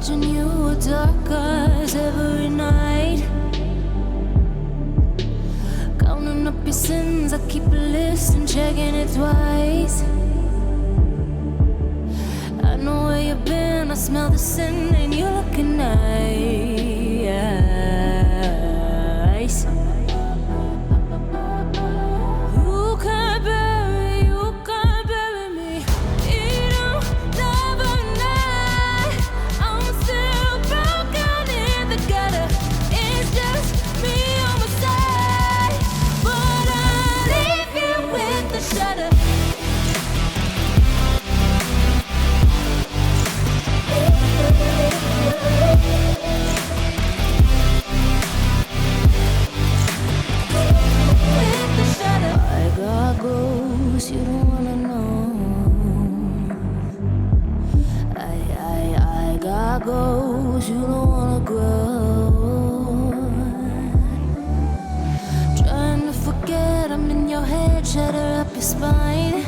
watching you with dark eyes every night. Counting up your sins, I keep a list and checking it twice. I know where you've been, I smell the sin and you're looking nice. You don't wanna know. I got goals you don't wanna grow. Trying to forget I'm in your head, shatter up your spine.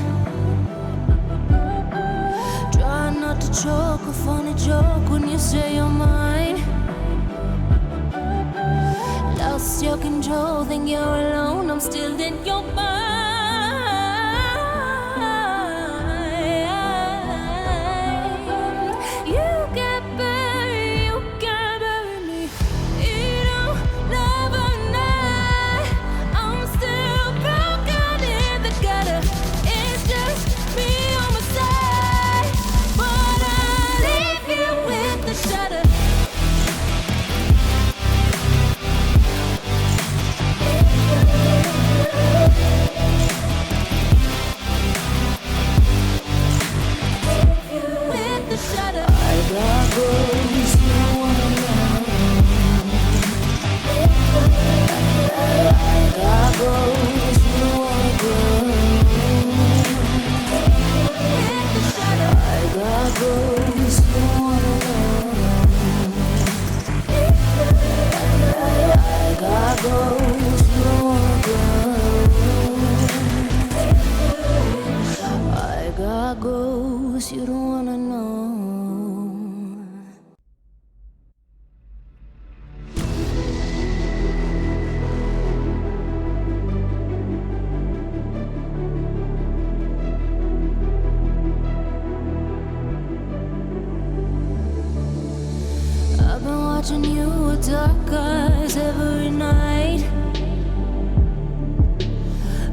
Try not to choke, a funny joke when you say you're mine. Lost your control, think you're alone, I'm still in your mind. You don't wanna know. I've been watching you with dark eyes every night.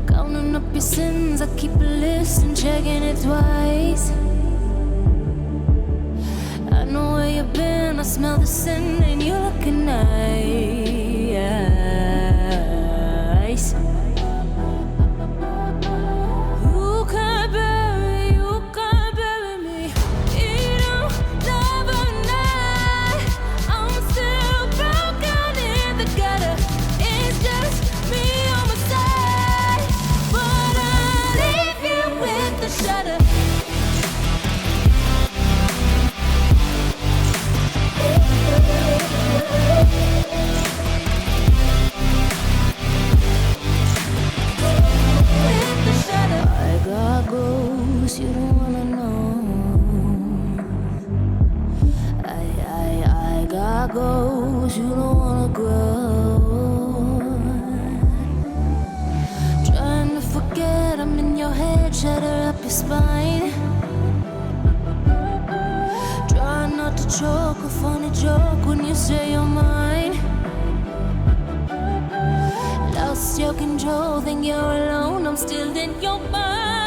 Counting up your sins, I keep a list and checking it twice. I know where you've been, I smell the sin and you're looking nice. You can't bury me. You don't love a night. I'm still broken in the gutter. It's just me on my side, but I leave you with the shudder. You don't wanna know. I got goals you don't wanna grow. Trying to forget I'm in your head, shatter up your spine. Try not to choke, a funny joke when you say you're mine. Lost your control, think you're alone, I'm still in your mind.